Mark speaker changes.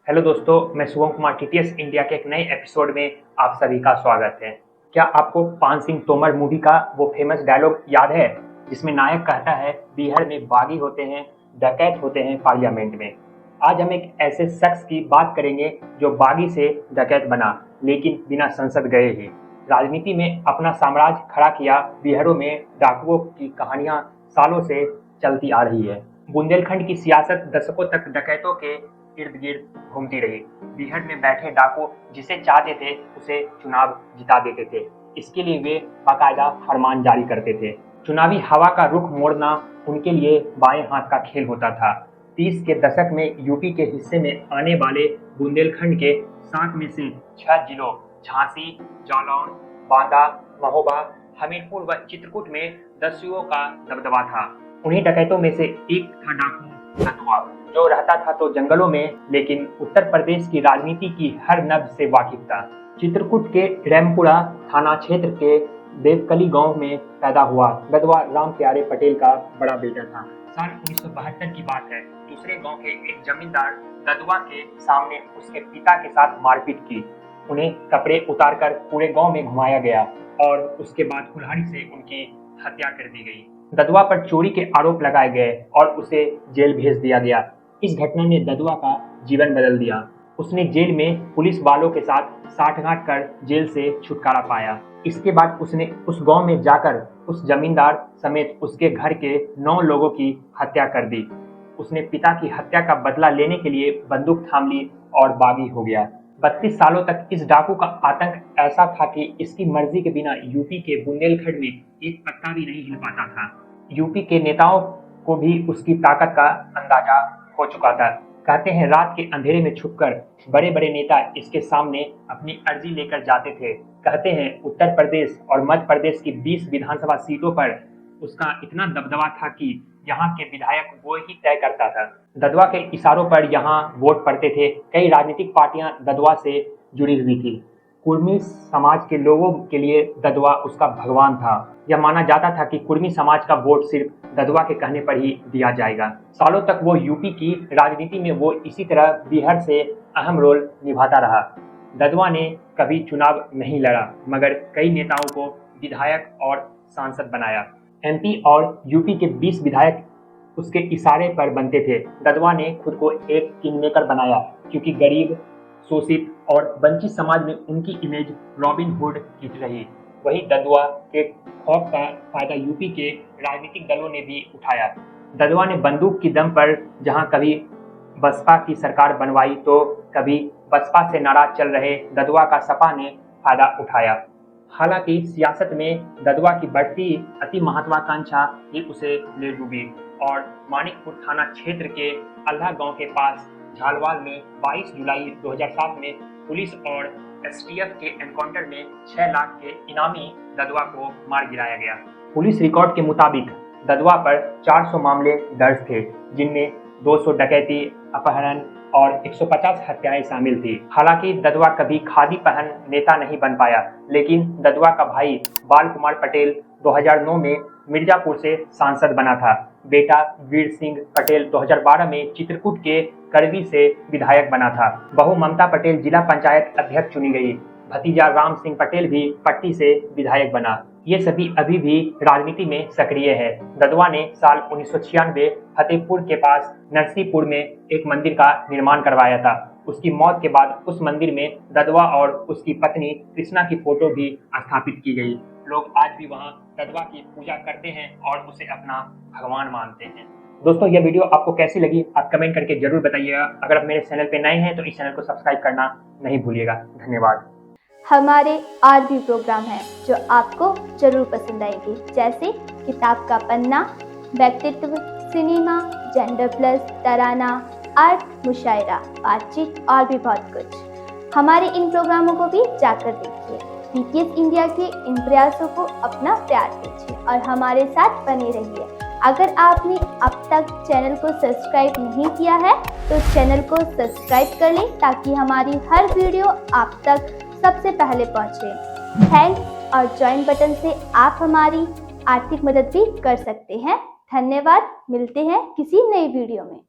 Speaker 1: Hello दोस्तों, मैं Shubham Kumar TTS India के एक नए एपिसोड में आप सभी का स्वागत है। क्या आपको पान सिंह तोमर मूवी का वो फेमस डायलॉग याद है जिसमें नायक कहता है बिहार में बागी होते हैं, डकैत होते हैं पार्लियामेंट में। आज हम एक ऐसे शख्स की बात करेंगे जो बागी से डकैत बना लेकिन बिना संसद गए ही राजनीति में अपना साम्राज्य खड़ा किया। बिहारों में डाकुओं की कहानियां सालों से चलती आ रही है। बुंदेलखंड की सियासत दशकों तक डकैतों के इर्द गिर्द घूमती रही। बिहार में बैठे डाकू जिसे चाहते थे उसे चुनाव जिता देते थे। इसके लिए वे बाकायदा फरमान जारी करते थे। चुनावी हवा का रुख मोड़ना उनके लिए बाएं हाथ का खेल होता था। 30 के दशक में यूपी के हिस्से में आने वाले बुंदेलखंड के 7 में से 6 जिलों झांसी, जालौन, बांदा, महोबा, हमीरपुर व चित्रकूट में दस्युओं का दबदबा था। उन्हीं डकैतों में से एक था डाकू दतुआ, जो रहता था तो जंगलों में लेकिन उत्तर प्रदेश की राजनीति की हर नब्ज से वाकिफ था। चित्रकूट के रेमपुरा थाना क्षेत्र के देवकली गांव में पैदा हुआ दतुआ राम प्यारे पटेल का बड़ा बेटा था। साल 1972 की बात है। दूसरे गांव के एक जमींदार दतुआ के सामने उसके पिता के साथ मारपीट की। उन्हें कपड़े उतारकर पूरे गांव में घुमाया गया और उसके बाद कुल्हाड़ी से उनकी हत्या कर दी गई। दतुआ पर चोरी के आरोप लगाए गए और उसे जेल भेज दिया गया। इस घटना ने दतुआ का जीवन बदल दिया। उसने जेल में पुलिस वालों के साथ साठगांठ कर जेल से छुटकारा पाया। इसके बाद उसने उस गांव में जाकर उस जमींदार समेत उसके घर के 9 लोगों की हत्या कर दी। उसने पिता की हत्या का बदला लेने के लिए बंदूक थाम ली और बागी हो गया। 32 सालों तक इस डाकू का आतंक ऐसा था कि इसकी मर्जी के बिना यूपी के बुंदेलखंड में एक पत्ता भी नहीं हिल पाता था। यूपी के नेताओं को भी उसकी ताकत का अंदाजा हो चुका था। कहते हैं रात के अंधेरे में छुपकर बड़े बड़े नेता इसके सामने अपनी अर्जी लेकर जाते थे। कहते हैं उत्तर प्रदेश और मध्य प्रदेश की 20 विधानसभा सीटों पर उसका इतना दबदबा था कि यहाँ के विधायक वो ही तय करता था। दतुआ के इशारों पर यहाँ वोट पड़ते थे। कई राजनीतिक पार्टियां दतुआ से जुड़ी हुई थी। कुर्मी समाज के लोगों के लिए दतुआ उसका भगवान था। यह माना जाता था कि कुर्मी समाज का वोट सिर्फ दतुआ के कहने पर ही दिया जाएगा। सालों तक वो यूपी की राजनीति में वो इसी तरह बिहार से अहम रोल निभाता रहा। दतुआ ने कभी चुनाव नहीं लड़ा मगर कई नेताओं को विधायक और सांसद बनाया। एमपी और यूपी के 20 विधायक उसके इशारे पर बनते थे। दतुआ ने खुद को एक किंगमेकर बनाया क्योंकि गरीब, शोषित और वंचित समाज में उनकी इमेज रॉबिन हुड की रही। वही दतुआ के खौफ का फायदा यूपी के राजनीतिक दलों ने भी उठाया। दतुआ ने बंदूक की दम पर जहां कभी बसपा की सरकार बनवाई तो कभी बसपा से नाराज चल रहे दतुआ का सपा ने फायदा उठाया। हालांकि सियासत में दतुआ की बढ़ती अति महत्वाकांक्षा ही उसे ले डूबी और मानिकपुर थाना क्षेत्र के अल्लाह गांव के पास झालवाल में 22 जुलाई 2007 में पुलिस और एसटीएफ के एनकाउंटर में 6 लाख के इनामी दतुआ को मार गिराया गया। पुलिस रिकॉर्ड के मुताबिक दतुआ पर 400 मामले दर्ज थे जिनमें 200 डकैती, अपहरण और 150 हत्याएं शामिल थी। हालांकि दतुआ कभी खादी पहन नेता नहीं बन पाया, लेकिन दतुआ का भाई बाल कुमार पटेल 2009 में मिर्जापुर से सांसद बना था। बेटा वीर सिंह पटेल 2012 में चित्रकूट के करवी से विधायक बना था। बहू ममता पटेल जिला पंचायत अध्यक्ष चुनी गई। भतीजा राम सिंह पटेल भी पट्टी से विधायक बना। ये सभी अभी भी राजनीति में सक्रिय है। दतुआ ने साल 1996 फतेहपुर के पास नरसीपुर में एक मंदिर का निर्माण करवाया था। उसकी मौत के बाद उस मंदिर में दतुआ और उसकी पत्नी कृष्णा की फोटो भी स्थापित की गई। लोग आज भी वहां दतुआ की पूजा करते हैं और उसे अपना भगवान मानते हैं। दोस्तों, यह वीडियो आपको कैसी लगी आप कमेंट करके जरूर बताइएगा। अगर आप मेरे चैनल पे नए हैं तो इस चैनल को सब्सक्राइब करना नहीं भूलिएगा। धन्यवाद।
Speaker 2: हमारे और भी प्रोग्राम हैं जो आपको जरूर पसंद आएंगे, जैसे किताब का पन्ना, व्यक्तित्व, सिनेमा, जेंडर प्लस, तराना, आर्ट, मुशायरा, बातचीत और भी बहुत कुछ। हमारे इन प्रोग्रामों को भी जाकर देखिए। टीटीएस इंडिया के इन प्रयासों को अपना प्यार दीजिए और हमारे साथ बने रहिए। अगर आपने अब तक चैनल को सब्सक्राइब नहीं किया है तो चैनल को सब्सक्राइब कर लें ताकि हमारी हर वीडियो आप तक सबसे पहले पहुंचे। थैंक्स और ज्वाइन बटन से आप हमारी आर्थिक मदद भी कर सकते हैं। धन्यवाद। मिलते हैं किसी नई वीडियो में।